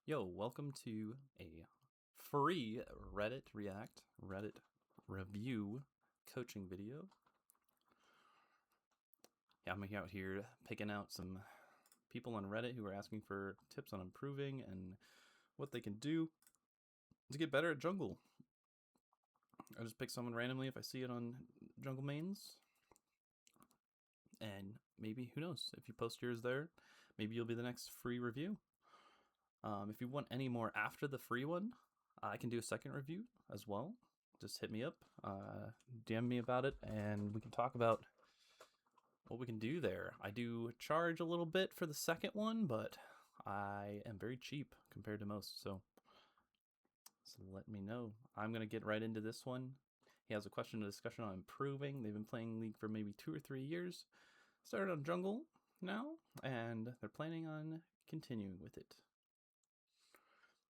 Yo, welcome to a free Reddit review coaching video. Yeah, I'm out here picking out some people on Reddit who are asking for tips on improving and what they can do to get better at jungle. I just pick someone randomly if I see it on jungle mains. And maybe, who knows, if you post yours there, maybe you'll be the next free review. If you want any more after the free one, I can do a second review as well. Just hit me up, DM me about it, and we can talk about what we can do there. I do charge a little bit for the second one, but I am very cheap compared to most, so let me know. I'm going to get right into this one. He has a question and discussion on improving. They've been playing League for maybe 2 or 3 years. Started on jungle now, and they're planning on continuing with it.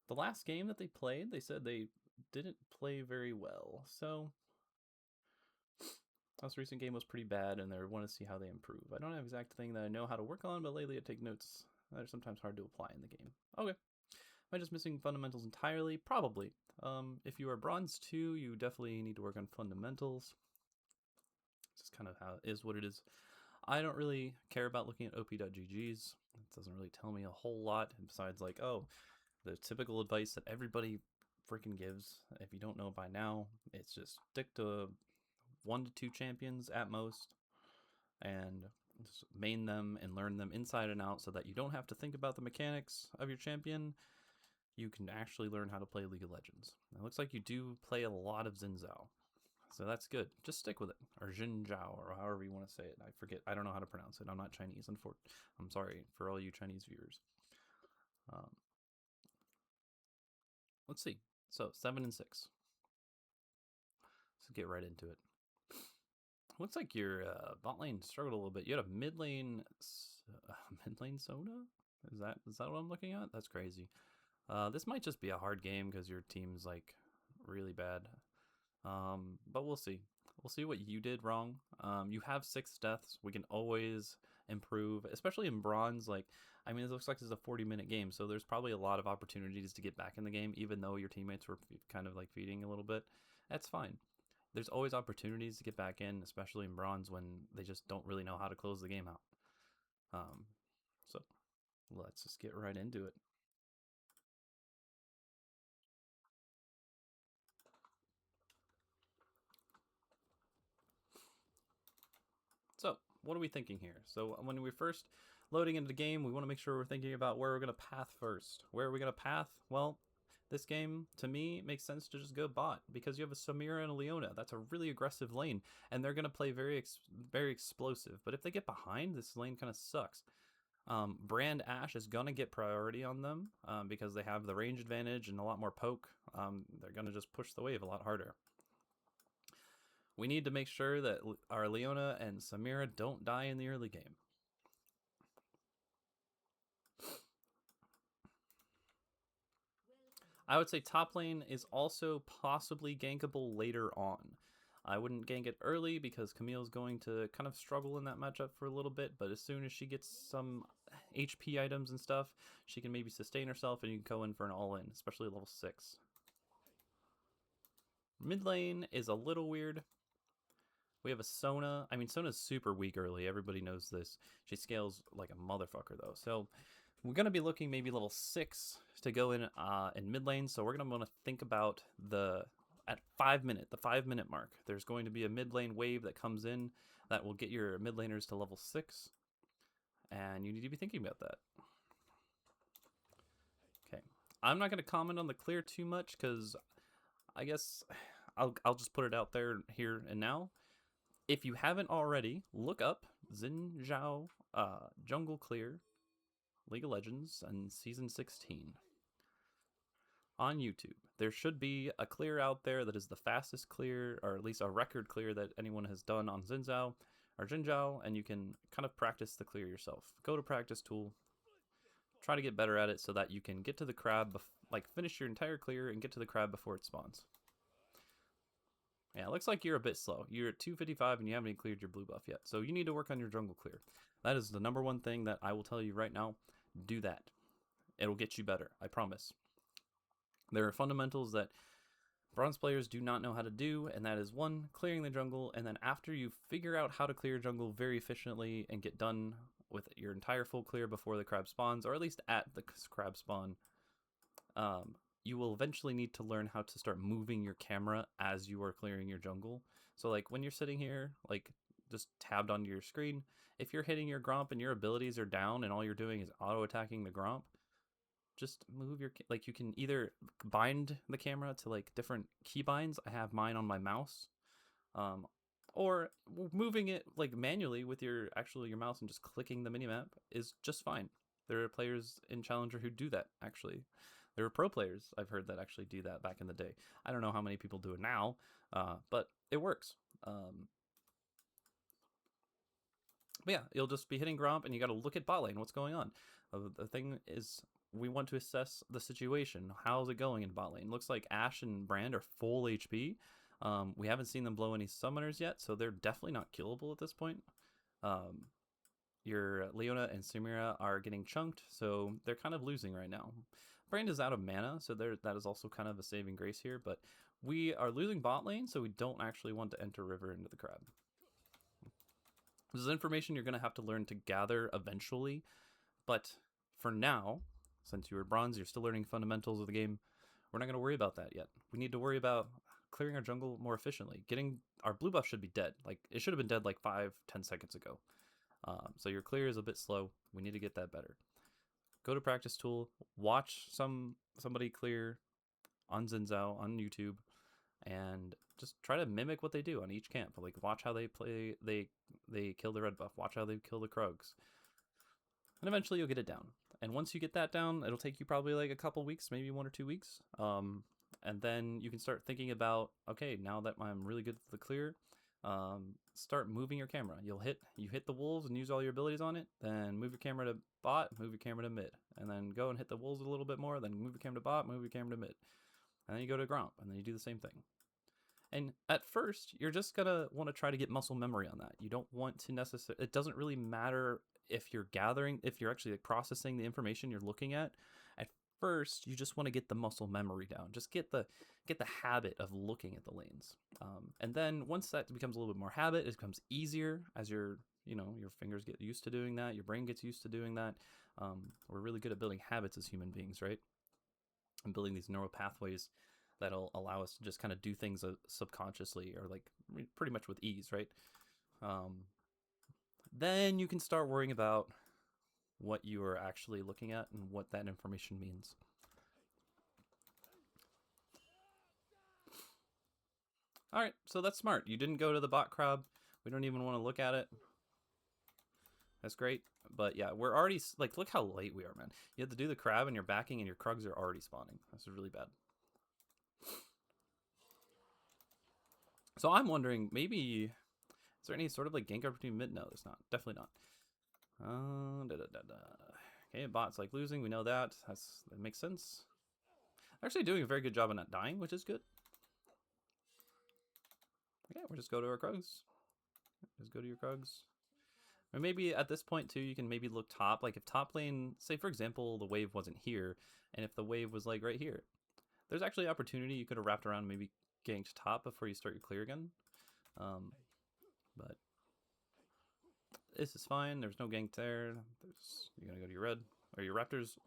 The last game that they played, they said they didn't play very well. So, this recent game was pretty bad, and they want to see how they improve. I don't have an exact thing that I know how to work on, but lately I take notes that are sometimes hard to apply in the game. Okay. Am I just missing fundamentals entirely? Probably. If you are bronze 2, you definitely need to work on fundamentals. It's just kind of how it is what it is. I don't really care about looking at op.ggs. It doesn't really tell me a whole lot, besides like, oh, the typical advice that everybody freaking gives. If you don't know by now, it's just stick to 1 to 2 champions at most, and just main them and learn them inside and out so that you don't have to think about the mechanics of your champion. You can actually learn how to play League of Legends. It looks like you do play a lot of Zhao, so that's good. Just stick with it, or Zhao, or however you want to say it. I forget. I don't know how to pronounce it. I'm not Chinese. I'm sorry for all you Chinese viewers. Let's see. So 7 and 6. Let's get right into it. Looks like your bot lane struggled a little bit. You had a mid lane Sona. Is that what I'm looking at? That's crazy. This might just be a hard game because your team's like really bad. But we'll see. We'll see what you did wrong. You have 6 deaths. We can always improve, especially in bronze. Like, I mean, it looks like this is a 40-minute game, so there's probably a lot of opportunities to get back in the game, even though your teammates were kind of like feeding a little bit. That's fine. There's always opportunities to get back in, especially in bronze when they just don't really know how to close the game out. So let's just get right into it. So, what are we thinking here? So, when we're first loading into the game, we want to make sure we're thinking about where we're going to path first. Where are we going to path? Well, this game, to me, makes sense to just go bot because you have a Samira and a Leona. That's a really aggressive lane, and they're going to play very explosive. But if they get behind, this lane kind of sucks. Brand Ashe is going to get priority on them because they have the range advantage and a lot more poke. They're going to just push the wave a lot harder. We need to make sure that our Leona and Samira don't die in the early game. I would say top lane is also possibly gankable later on. I wouldn't gank it early because Camille's going to kind of struggle in that matchup for a little bit, but as soon as she gets some HP items and stuff, she can maybe sustain herself and you can go in for an all-in, especially level 6. Mid lane is a little weird. We have a Sona. I mean, Sona's super weak early. Everybody knows this. She scales like a motherfucker, though. So we're going to be looking maybe level 6 to go in mid lane. So we're going to want to think about at the 5-minute mark. There's going to be a mid lane wave that comes in that will get your mid laners to level 6. And you need to be thinking about that. Okay. I'm not going to comment on the clear too much because I guess I'll just put it out there here and now. If you haven't already, look up Zhao Jungle Clear League of Legends and Season 16 on YouTube. There should be a clear out there that is the fastest clear, or at least a record clear that anyone has done on Zhao, and you can kind of practice the clear yourself. Go to practice tool, try to get better at it so that you can get to the crab, like finish your entire clear and get to the crab before it spawns. Yeah, it looks like you're a bit slow. You're at 255 and you haven't even cleared your blue buff yet. So you need to work on your jungle clear. That is the #1 thing that I will tell you right now. Do that. It'll get you better, I promise. There are fundamentals that bronze players do not know how to do, and that is one, clearing the jungle, and then after you figure out how to clear jungle very efficiently and get done with your entire full clear before the crab spawns, or at least at the crab spawn, you will eventually need to learn how to start moving your camera as you are clearing your jungle. So like when you're sitting here, like just tabbed onto your screen, if you're hitting your Gromp and your abilities are down and all you're doing is auto attacking the Gromp, just move your, like you can either bind the camera to like different key binds. I have mine on my mouse, or moving it like manually with your mouse and just clicking the minimap is just fine. There are players in Challenger who do that actually. There are pro players I've heard that actually do that back in the day. I don't know how many people do it now, but it works. But yeah, you'll just be hitting Gromp and you got to look at bot lane, what's going on. The thing is, we want to assess the situation. How's it going in bot lane? Looks like Ashe and Brand are full HP. We haven't seen them blow any summoners yet, so they're definitely not killable at this point. Your Leona and Samira are getting chunked, so they're kind of losing right now. Brand is out of mana, so that is also kind of a saving grace here, but we are losing bot lane, so we don't actually want to enter river into the crab. This is information you're going to have to learn to gather eventually, but for now, since you were bronze, you're still learning fundamentals of the game, we're not going to worry about that yet. We need to worry about clearing our jungle more efficiently. Getting our blue buff should be dead. Like, it should have been dead like 5-10 seconds ago. So your clear is a bit slow. We need to get that better. Go to practice tool, watch somebody clear on Zhao on YouTube, and just try to mimic what they do on each camp. Like, watch how they play, they kill the red buff, watch how they kill the Krugs. And eventually you'll get it down. And once you get that down, it'll take you probably like a couple weeks, maybe 1 or 2 weeks. And then you can start thinking about, okay, now that I'm really good at the clear, start moving your camera. You hit the wolves and use all your abilities on it, then move your camera to bot, move your camera to mid, and then go and hit the wolves a little bit more, then move your camera to bot, move your camera to mid. And then you go to Gromp, and then you do the same thing. And at first, you're just gonna want to try to get muscle memory on that. You don't want to necessarily, it doesn't really matter if you're actually like processing the information you're looking at. At first, you just want to get the muscle memory down. Just get the habit of looking at the lanes. And then once that becomes a little bit more habit, it becomes easier as your fingers get used to doing that, your brain gets used to doing that. We're really good at building habits as human beings, right? And building these neural pathways that'll allow us to just kind of do things subconsciously or like pretty much with ease, right? Then you can start worrying about what you are actually looking at and what that information means. All right, so that's smart. You didn't go to the bot crab. We don't even want to look at it. That's great. But yeah, we're already, like, look how late we are, man. You have to do the crab and you're backing and your Krugs are already spawning. That's really bad. So I'm wondering, maybe, is there any sort of like gank opportunity mid? No, there's not. Definitely not. Okay, bot's like losing. We know that. That makes sense. Actually doing a very good job of not dying, which is good. Okay, we'll just go to our Krugs. Just go to your Krugs. Or maybe at this point too, you can maybe look top. Like if top lane, say for example, the wave wasn't here, and if the wave was like right here, there's actually opportunity you could have wrapped around, maybe ganked top before you start your clear again. But this is fine. There's no gank there. You're gonna go to your red or your Raptors.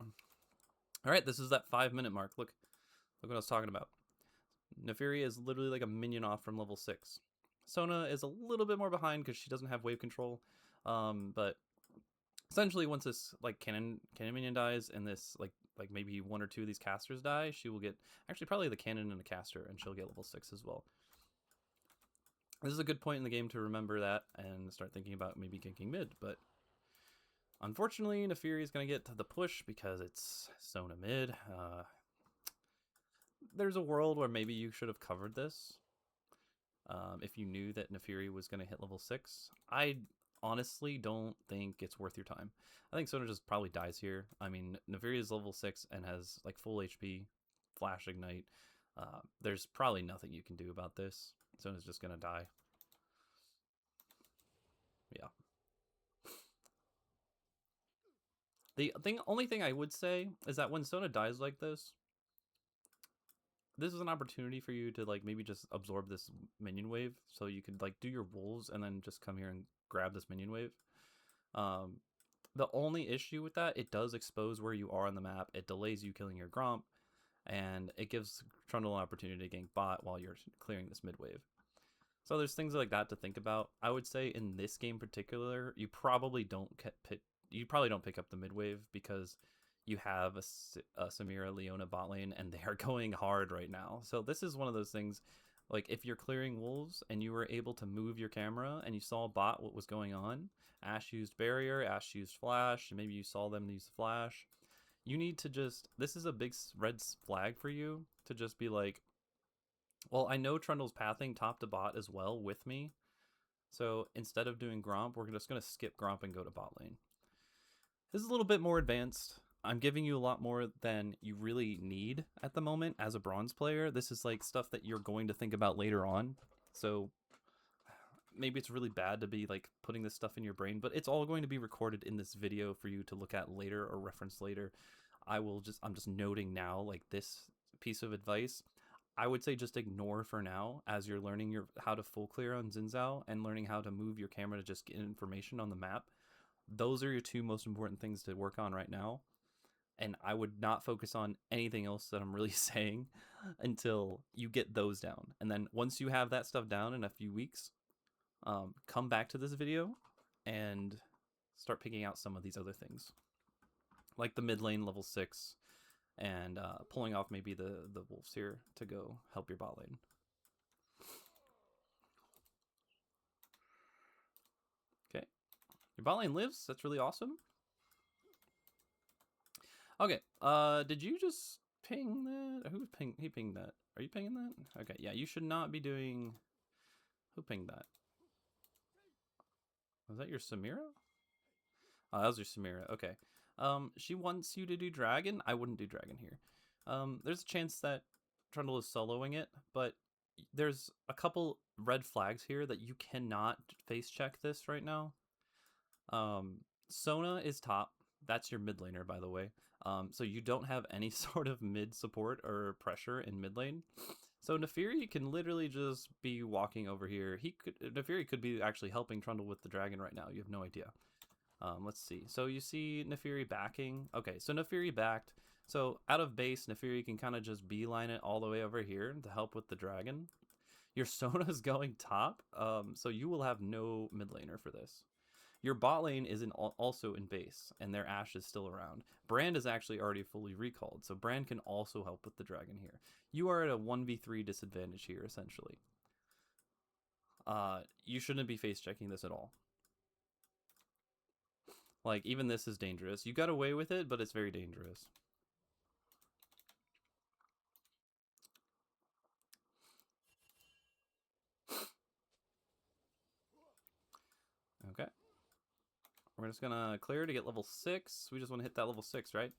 All right, this is that 5-minute mark. Look what I was talking about. Neferi is literally like a minion off from level 6. Sona is a little bit more behind because she doesn't have wave control. But essentially, once this like cannon minion dies and this like maybe 1 or 2 of these casters die, she will get actually probably the cannon and a caster, and she'll get level 6 as well. This is a good point in the game to remember that and start thinking about maybe ganking mid, but unfortunately, Neferi is going to get to the push because it's Sona mid. There's a world where maybe you should have covered this if you knew that Neferi was going to hit level 6. I honestly don't think it's worth your time. I think Sona just probably dies here. I mean, Neferi is level 6 and has like full HP, flash ignite. There's probably nothing you can do about this. Sona's just gonna die. Yeah. Only thing I would say is that when Sona dies like this is an opportunity for you to like maybe just absorb this minion wave, so you could like do your wolves and then just come here and grab this minion wave. The only issue with that, it does expose where you are on the map. It delays you killing your Gromp, and it gives Trundle an opportunity to gank bot while you're clearing this mid wave. So there's things like that to think about. I would say in this game in particular, you probably don't pick up the mid wave because you have a Samira Leona bot lane and they are going hard right now. So this is one of those things, like if you're clearing wolves and you were able to move your camera and you saw bot what was going on, Ashe used barrier, Ashe used flash, and maybe you saw them use flash. You need to just, this is a big red flag for you to just be like, well, I know Trundle's pathing top to bot as well with me. So instead of doing Gromp, we're just going to skip Gromp and go to bot lane. This is a little bit more advanced. I'm giving you a lot more than you really need at the moment as a bronze player. This is like stuff that you're going to think about later on. So maybe it's really bad to be like putting this stuff in your brain, but it's all going to be recorded in this video for you to look at later or reference later. I'm just noting now, like this piece of advice, I would say just ignore for now as you're learning how to full clear on Xin Zhao and learning how to move your camera to just get information on the map. Those are your two most important things to work on right now. And I would not focus on anything else that I'm really saying until you get those down. And then once you have that stuff down in a few weeks, come back to this video and start picking out some of these other things. Like the mid lane level 6 and pulling off maybe the wolves here to go help your bot lane. Okay, your bot lane lives. That's really awesome. Okay, did you just ping that? Who pinged? He pinged that. Are you pinging that? Okay, yeah, you should not be doing. Who pinged that? Was that your Samira? Oh, that was your Samira. Okay. She wants you to do dragon. I wouldn't do dragon here. There's a chance that Trundle is soloing it, but there's a couple red flags here that you cannot face check this right now. Sona is top. That's your mid laner, by the way. So you don't have any sort of mid support or pressure in mid lane. So Naafiri can literally just be walking over here. Naafiri could be actually helping Trundle with the dragon right now. You have no idea. Let's see. So you see Naafiri backing. Okay, so Naafiri backed. So out of base, Naafiri can kind of just beeline it all the way over here to help with the dragon. Your Sona's going top, so you will have no mid laner for this. Your bot lane is also in base, and their Ashe is still around. Brand is actually already fully recalled, so Brand can also help with the dragon here. You are at a 1v3 disadvantage here, essentially. You shouldn't be face checking this at all. Like, even this is dangerous. You got away with it, but it's very dangerous. Okay. We're just gonna clear to get level 6. We just want to hit that level 6, right?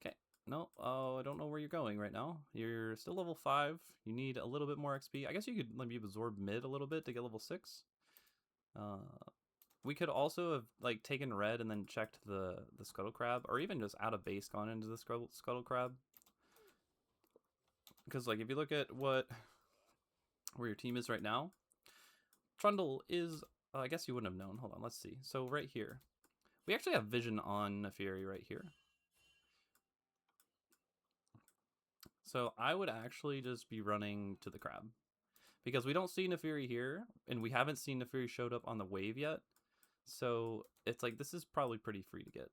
Okay. No, I don't know where you're going right now. You're still level 5. You need a little bit more XP. I guess you could maybe absorb mid a little bit to get level 6. We could also have like taken red and then checked the scuttle crab, or even just out of base gone into the scuttle crab. Because like if you look at where your team is right now, Trundle is. I guess you wouldn't have known. Hold on, let's see. So right here, we actually have vision on Naafiri right here. So I would actually just be running to the crab because we don't see Naafiri here, and we haven't seen Naafiri showed up on the wave yet. So it's like this is probably pretty free to get.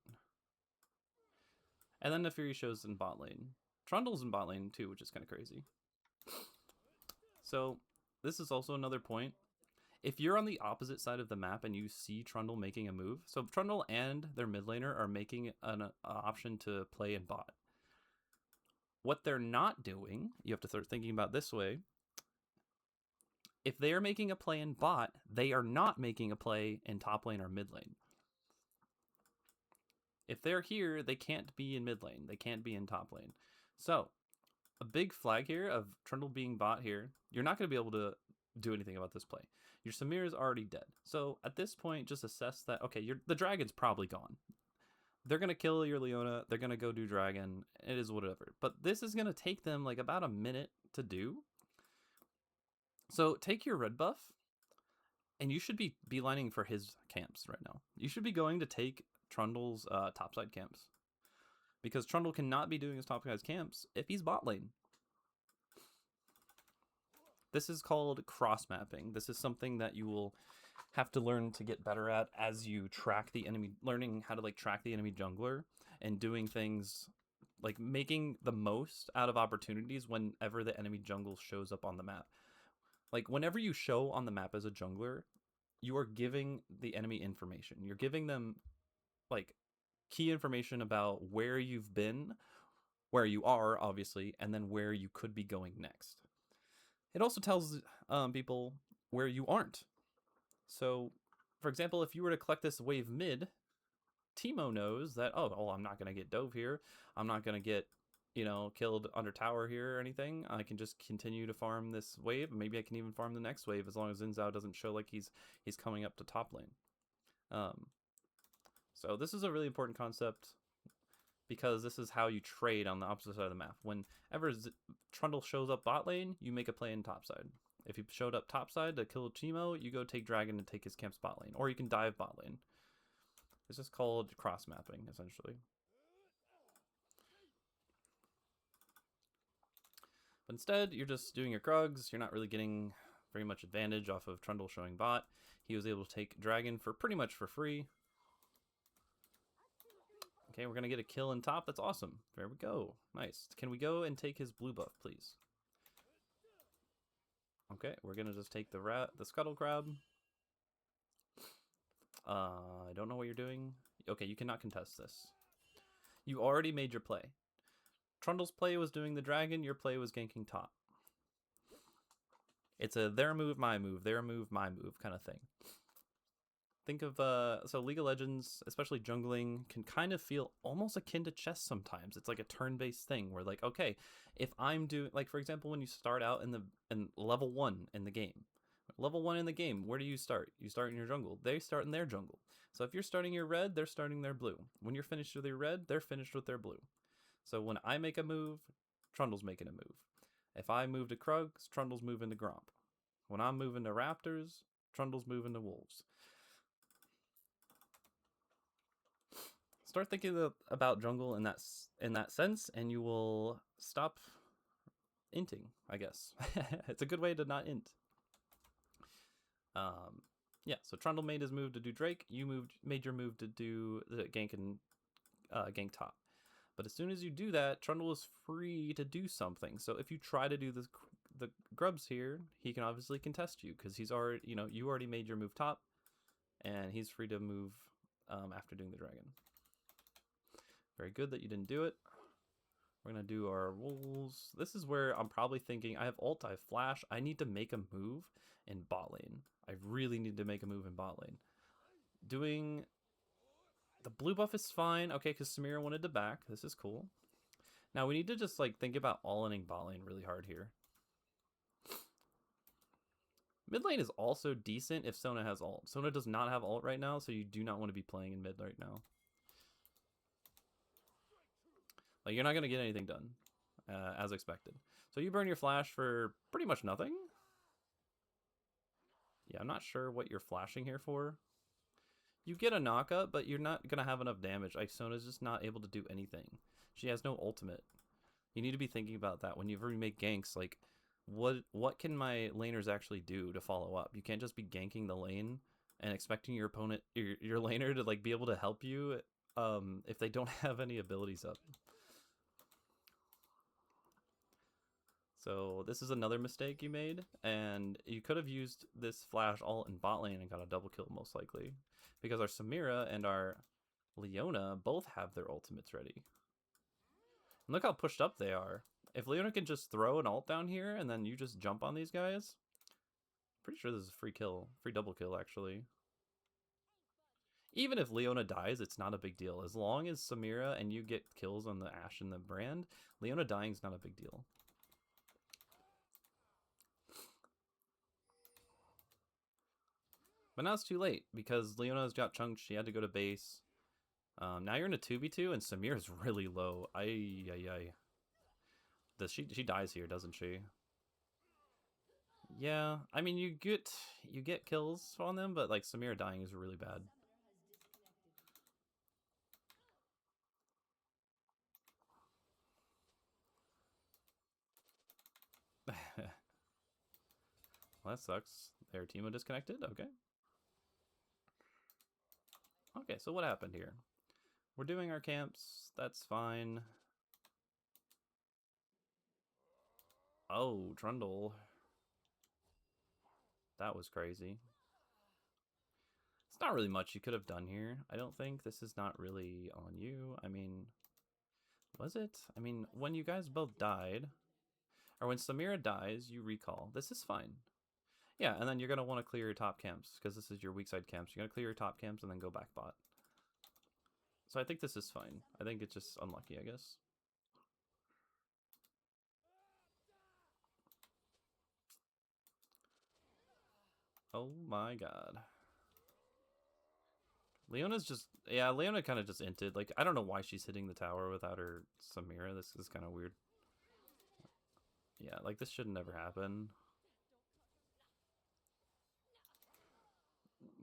And then Naafiri shows in bot lane. Trundle's in bot lane too, which is kind of crazy. So this is also another point. If you're on the opposite side of the map and you see Trundle making a move, so Trundle and their mid laner are making an option to play in bot. What they're not doing, you have to start thinking about this way. If they are making a play in bot, they are not making a play in top lane or mid lane. If they're here, they can't be in mid lane. They can't be in top lane. So a big flag here of Trundle being bot here, you're not going to be able to do anything about this play. Your Samir is already dead. So at this point, just assess that, okay, the dragon's probably gone. they're gonna kill your Leona. They're gonna go do dragon. It is whatever. But this is gonna take them like about a minute to do. So take your red buff, and you should be beelining for his camps right now. You should be going to take Trundle's topside camps, because Trundle cannot be doing his topside camps if he's bot lane. This is called cross mapping. This is something that you will have to learn to get better at as you track the enemy, learning how to like track the enemy jungler and doing things like making the most out of opportunities whenever the enemy jungle shows up on the map. Like whenever you show on the map as a jungler, you are giving the enemy information. You're giving them like key information about where you've been, where you are obviously, and then where you could be going next. It also tells people where you aren't. So, for example, if you were to collect this wave mid, Teemo knows that, oh, well, I'm not going to get dove here. I'm not going to get, killed under tower here or anything. I can just continue to farm this wave. Maybe I can even farm the next wave as long as Zhao doesn't show like he's coming up to top lane. So this is a really important concept because this is how you trade on the opposite side of the map. Whenever Trundle shows up bot lane, you make a play in top side. If he showed up top side to kill Teemo, you go take dragon and take his camp bot lane. Or you can dive bot lane. This is called cross mapping, essentially. But instead, you're just doing your Krugs. You're not really getting very much advantage off of Trundle showing bot. He was able to take dragon for pretty much for free. Okay, we're going to get a kill in top. That's awesome. There we go. Nice. Can we go and take his blue buff, please? Okay, we're going to just take the scuttle crab. I don't know what you're doing. Okay, you cannot contest this. You already made your play. Trundle's play was doing the dragon. Your play was ganking top. It's a their move, my move, their move, my move kind of thing. Think of, so League of Legends, especially jungling, can kind of feel almost akin to chess sometimes. It's like a turn-based thing where like, okay, if I'm doing, like for example, when you start out in level 1 in the game. Level 1 in the game, where do you start? You start in your jungle. They start in their jungle. So if you're starting your red, they're starting their blue. When you're finished with your red, they're finished with their blue. So when I make a move, Trundle's making a move. If I move to Krugs, Trundle's moving to Gromp. When I'm moving to Raptors, Trundle's moving to Wolves. Start thinking about jungle in that sense, and you will stop inting, I guess. It's a good way to not int. Yeah, so Trundle made his move to do Drake. You made your move to do the gank and gank top. But as soon as you do that, Trundle is free to do something. So if you try to do the grubs here, he can obviously contest you because he's already, you already made your move top, and he's free to move after doing the dragon. Very good that you didn't do it. We're gonna do our wolves. This is where I'm probably thinking, I have ult, I have flash. I need to make a move in bot lane. I really need to make a move in bot lane. Doing the blue buff is fine. Okay, because Samira wanted to back. This is cool. Now we need to just like think about all-inning bot lane really hard here. Mid lane is also decent if Sona has ult. Sona does not have ult right now, so you do not want to be playing in mid right now. Like, you're not going to get anything done, as expected. So you burn your flash for pretty much nothing. Yeah, I'm not sure what you're flashing here for. You get a knockup, but you're not going to have enough damage. Like, Sona's just not able to do anything. She has no ultimate. You need to be thinking about that whenever you make ganks. Like, what can my laners actually do to follow up? You can't just be ganking the lane and expecting your opponent, your laner to like be able to help you if they don't have any abilities up. So this is another mistake you made, and you could have used this flash ult in bot lane and got a double kill most likely, because our Samira and our Leona both have their ultimates ready. And look how pushed up they are. If Leona can just throw an ult down here and then you just jump on these guys, pretty sure this is a free kill, free double kill actually. Even if Leona dies, it's not a big deal. As long as Samira and you get kills on the Ashe and the Brand, Leona dying is not a big deal. But now it's too late because Leona's got chunked. She had to go to base. Now you're in a 2v2 and Samir's really low. Ay. Does she dies here, doesn't she? Yeah, I mean you get kills on them, but like Samira dying is really bad. Well, that sucks. Their team disconnected? Okay. Okay, so what happened here? We're doing our camps. That's fine. Oh, Trundle. That was crazy. It's not really much you could have done here. I don't think this is not really on you. I mean, was it? I mean, when you guys both died, or when Samira dies, you recall. This is fine. Yeah, and then you're going to want to clear your top camps, because this is your weak side camps. You're going to clear your top camps and then go back bot. So I think this is fine. I think it's just unlucky, I guess. Oh my god. Leona's just... Yeah, Leona kind of just inted. Like, I don't know why she's hitting the tower without her Samira. This is kind of weird. Yeah, like, this should never happen.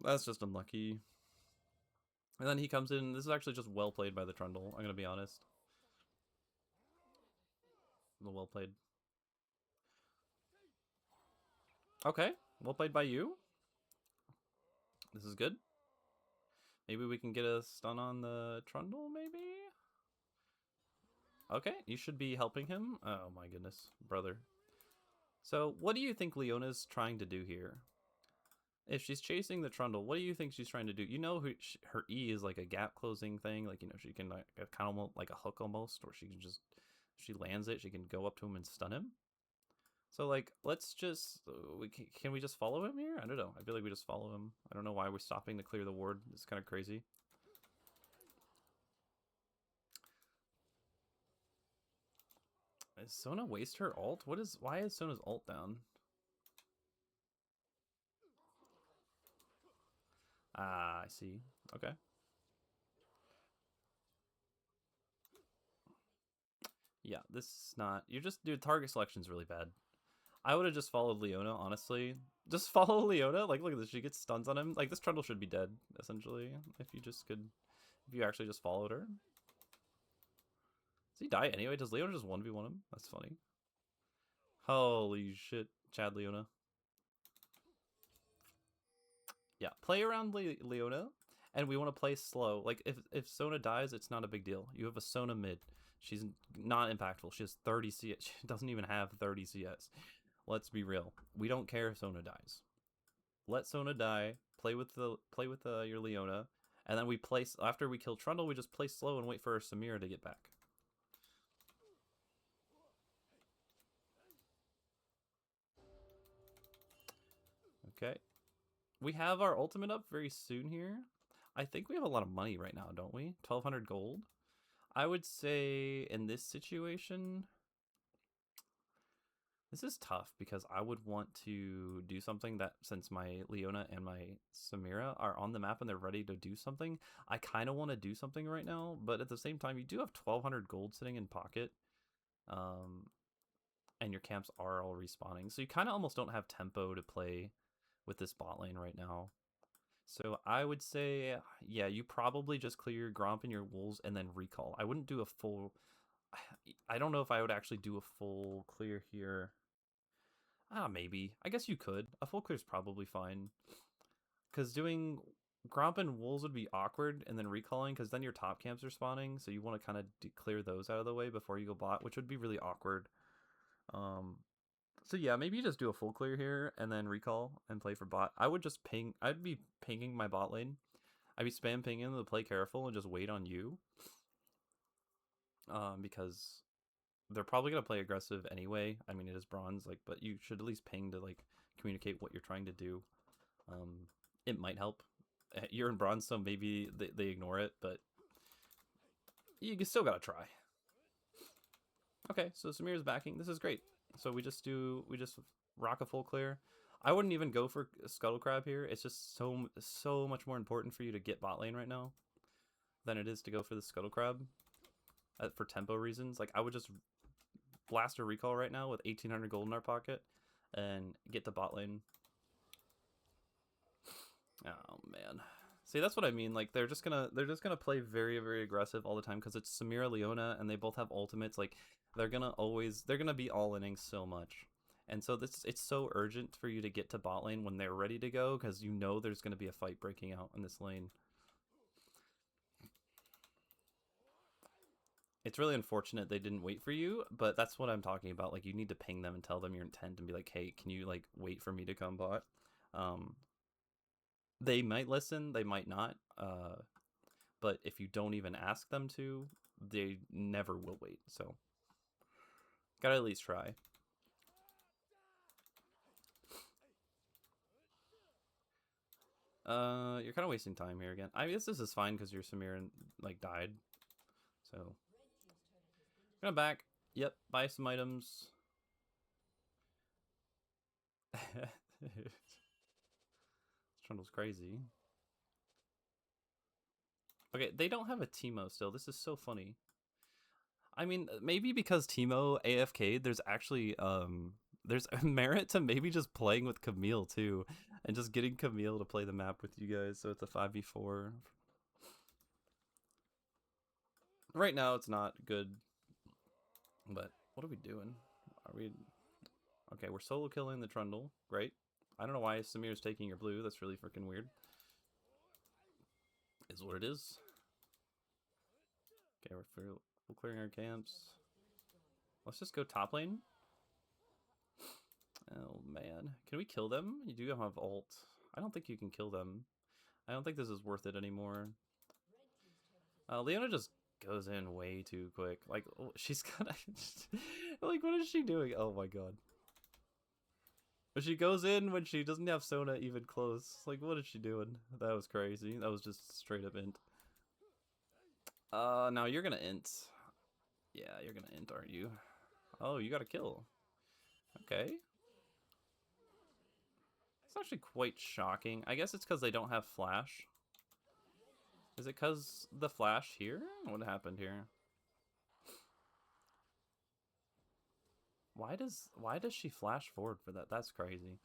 That's just unlucky. And then he comes in. This is actually just well played by the Trundle. I'm going to be honest. Well played. Okay. Well played by you. This is good. Maybe we can get a stun on the Trundle, maybe? Okay, you should be helping him. Oh my goodness, brother. So, what do you think Leona's trying to do here? If she's chasing the Trundle, what do you think she's trying to do? You know, her E is like a gap closing thing. Like, you know, she can like, kind of like a hook almost, or she can just, if she lands it, she can go up to him and stun him. So, like, let's just, can we just follow him here? I don't know. I feel like we just follow him. I don't know why we're stopping to clear the ward. It's kind of crazy. Is Sona waste her ult? Why is Sona's ult down? Ah, I see. Okay. Yeah, this is not... Dude, target selection's really bad. I would have just followed Leona, honestly. Just follow Leona. Like, look at this. She gets stuns on him. Like, this Trundle should be dead, essentially. If you just could... If you actually just followed her. Does he die anyway? Does Leona just 1v1 him? That's funny. Holy shit. Chad Leona. Yeah, play around Leona. And we want to play slow. Like, if Sona dies, it's not a big deal. You have a Sona mid. She's not impactful. She has 30 CS. She doesn't even have 30 CS. Let's be real. We don't care if Sona dies. Let Sona die. Play with your Leona, and then we play after we kill Trundle. We just play slow and wait for Samira to get back. Okay, we have our ultimate up very soon here. I think we have a lot of money right now, don't we? 1,200 gold. I would say in this situation, this is tough because I would want to do something that, since my Leona and my Samira are on the map and they're ready to do something, I kind of want to do something right now, but at the same time, you do have 1,200 gold sitting in pocket, and your camps are all respawning, so you kind of almost don't have tempo to play with this bot lane right now. So I would say, yeah, you probably just clear your Gromp and your Wolves and then recall. I wouldn't do a full... I don't know if I would actually do a full clear here. Maybe. I guess you could. A full clear is probably fine. Because doing Gromp and Wolves would be awkward, and then recalling, because then your top camps are spawning, so you want to kind of clear those out of the way before you go bot, which would be really awkward. So yeah, maybe you just do a full clear here, and then recall, and play for bot. I would just ping... I'd be pinging my bot lane. I'd be spam pinging them to play careful and just wait on you. Because they're probably going to play aggressive anyway. I mean, it is bronze, like, but you should at least ping to, like, communicate what you're trying to do. It might help. You're in bronze, so maybe they ignore it, but you still gotta try. Okay, so Samira's backing. This is great. So we just rock a full clear. I wouldn't even go for Scuttle Crab here. It's just so much more important for you to get bot lane right now. than it is to go for the Scuttle Crab for tempo reasons. Like, I would just blast a recall right now with 1800 gold in our pocket and get to bot lane. Oh man, see, that's what I mean. Like, they're just gonna play very, very aggressive all the time because it's Samira Leona and they both have ultimates. Like, they're gonna be all-inning so much, and so it's so urgent for you to get to bot lane when they're ready to go, because you know there's gonna be a fight breaking out in this lane. It's really unfortunate they didn't wait for you, but that's what I'm talking about. Like, you need to ping them and tell them your intent and be like, hey, can you like wait for me to come bot? They might listen, they might not. But if you don't even ask them to, they never will wait. So gotta at least try. You're kind of wasting time here again. I guess this is fine because your Samir like died. So gonna back. Yep, buy some items. Trundle's crazy. Okay, they don't have a Teemo still. This is so funny. I mean, maybe because Teemo AFK, there's actually there's merit to maybe just playing with Camille too, and just getting Camille to play the map with you guys. So it's a 5v4. Right now, it's not good. But what are we doing? Are we okay? We're solo killing the Trundle. Great. I don't know why Samir's taking your blue. That's really freaking weird. Is what it is. Okay, we're clearing our camps. Let's just go top lane. Oh man, can we kill them? You do have ult. I don't think you can kill them. I don't think this is worth it anymore. Leona just goes in way too quick. Like, she's got like, what is she doing? Oh my god. But she goes in when she doesn't have Sona even close. Like, what is she doing? That was crazy. That was just straight up int. Now you're gonna int. Yeah, you're gonna int, aren't you? Oh, you got a kill. Okay. It's actually quite shocking. I guess it's because they don't have flash. Is it because the flash here? What happened here? Why does she flash forward for that? That's crazy.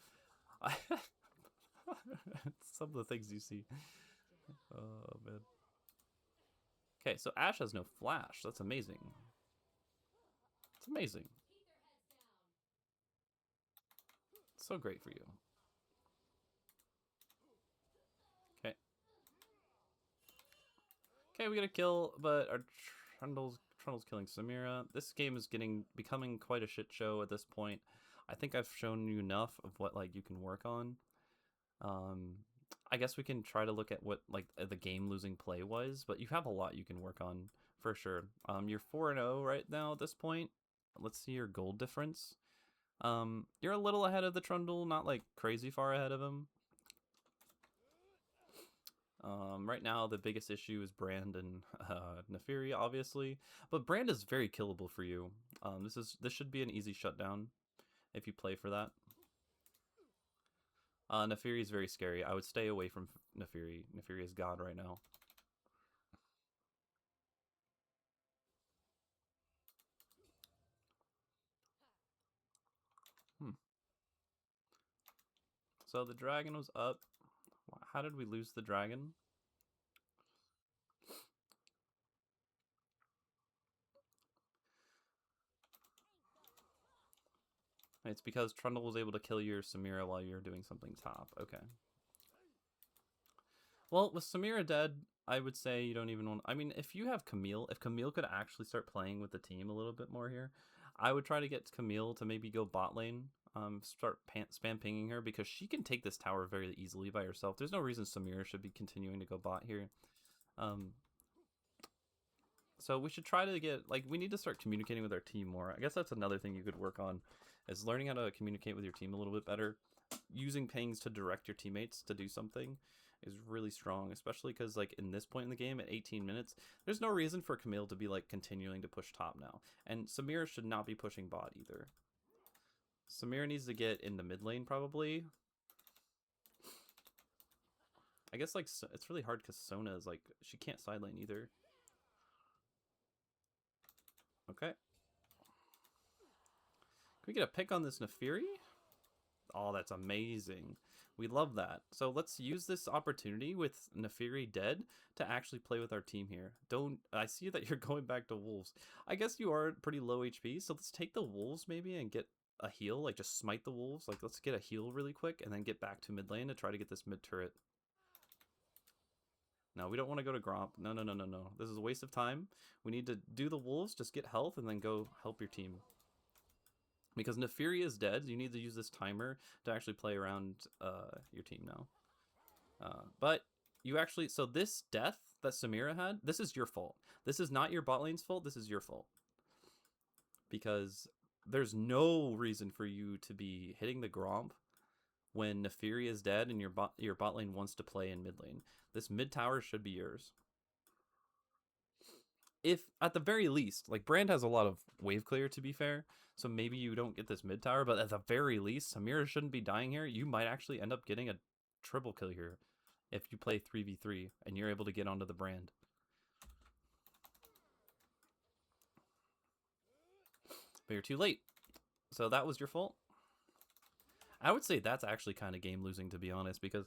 Some of the things you see. Oh man. Okay, so Ashe has no flash. That's amazing. It's amazing. It's so great for you. Okay. Okay, we got a kill, but our Trundle's killing Samira. This game is becoming quite a shit show at this point. I think I've shown you enough of what like you can work on. I guess we can try to look at what like the game losing play was, but you have a lot you can work on for sure. You're 4-0 right now at this point. Let's see your gold difference. You're a little ahead of the Trundle, not like crazy far ahead of him. Right now the biggest issue is Brand and Neferi, obviously, but Brand is very killable for you. This should be an easy shutdown if you play for that. Neferi is very scary. I would stay away from Neferi. Neferi is God right now. So the dragon was up. How did we lose the dragon? It's because Trundle was able to kill your Samira while you're doing something top. Okay. Well, with Samira dead, I would say you don't even want... I mean, if you have Camille, if Camille could actually start playing with the team a little bit more here, I would try to get Camille to maybe go bot lane, start spam pinging her, because she can take this tower very easily by herself. There's no reason Samira should be continuing to go bot here. So we should try to get, like, we need to start communicating with our team more. I guess that's another thing you could work on, is learning how to communicate with your team a little bit better. Using pings to direct your teammates to do something is really strong, especially because, like, in this point in the game at 18 minutes, there's no reason for Camille to be, like, continuing to push top now. And Samira should not be pushing bot either. Samira needs to get into mid lane, probably. I guess like it's really hard because Sona is like she can't side lane either. Okay. Can we get a pick on this Nefiri? Oh, that's amazing. We love that. So let's use this opportunity with Nefiri dead to actually play with our team here. I see that you're going back to Wolves. I guess you are pretty low HP, so let's take the Wolves maybe and get a heal, like just smite the Wolves. Like let's get a heal really quick and then get back to mid lane to try to get this mid turret. No, we don't want to go to Gromp. No, no, no, no, no. This is a waste of time. We need to do the Wolves, just get health, and then go help your team. Because Nefiri is dead, you need to use this timer to actually play around your team now. But you actually... So this death that Samira had, this is your fault. This is not your bot lane's fault, this is your fault. Because there's no reason for you to be hitting the Gromp when Nefiri is dead and your bot lane wants to play in mid lane. This mid tower should be yours. If, at the very least, like Brand has a lot of wave clear to be fair, so maybe you don't get this mid tower, but at the very least, Samira shouldn't be dying here. You might actually end up getting a triple kill here if you play 3v3 and you're able to get onto the Brand. But you're too late. So that was your fault. I would say that's actually kind of game losing, to be honest, because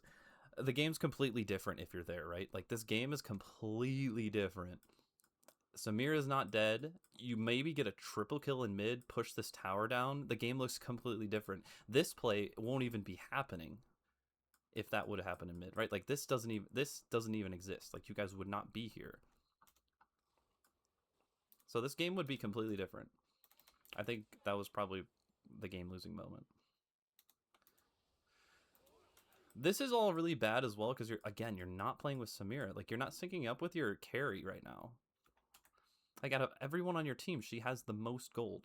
the game's completely different if you're there, right? Like this game is completely different. Samira's not dead. You maybe get a triple kill in mid, push this tower down. The game looks completely different. This play won't even be happening if that would have happened in mid, right? Like this doesn't even exist. Like you guys would not be here. So this game would be completely different. I think that was probably the game losing moment. This is all really bad as well because you're not playing with Samira. Like you're not syncing up with your carry right now. Like out of everyone on your team, she has the most gold.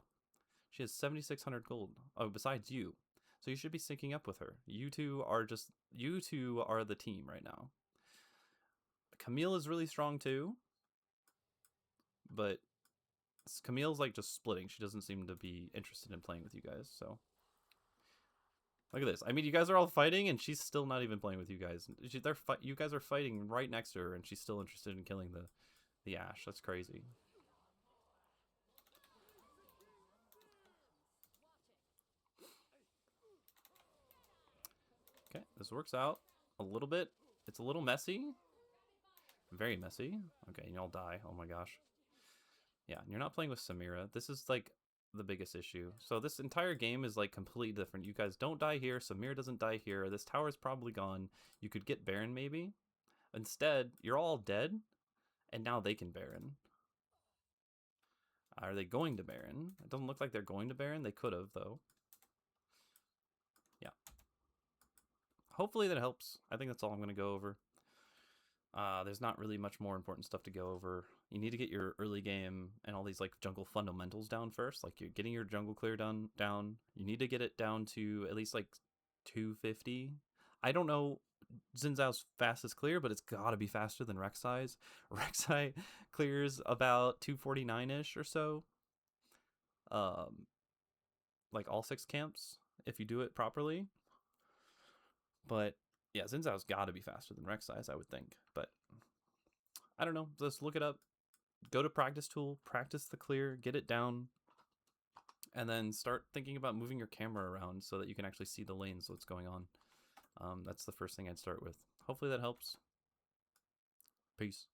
She has 7,600 gold. Oh, besides you. So you should be syncing up with her. You two are the team right now. Camille is really strong too. But Camille's like just splitting. She doesn't seem to be interested in playing with you guys, so. Look at this. I mean, you guys are all fighting, and she's still not even playing with you guys. You guys are fighting right next to her, and she's still interested in killing the Ashe. That's crazy. Okay, this works out a little bit. It's a little messy. Very messy. Okay, and y'all die. Oh my gosh. Yeah, you're not playing with Samira. This is like the biggest issue. So this entire game is like completely different. You guys don't die here. Samira doesn't die here. This tower is probably gone. You could get Baron maybe. Instead, you're all dead, and now they can Baron. Are they going to Baron? It doesn't look like they're going to Baron. They could have, though. Yeah. Hopefully that helps. I think that's all I'm going to go over. There's not really much more important stuff to go over. You need to get your early game and all these like jungle fundamentals down first. Like you're getting your jungle clear down. You need to get it down to at least like 250. I don't know Xin Zhao's fastest clear, but it's got to be faster than Rek'Sai's. Rek'Sai clears about 249-ish or so. Like all 6 camps if you do it properly. But yeah, Xin Zhao's got to be faster than Rek'Sai's, I would think. But I don't know. Just look it up. Go to practice tool, practice the clear, get it down, and then start thinking about moving your camera around so that you can actually see the lanes, what's going on. That's the first thing I'd start with. Hopefully that helps. Peace.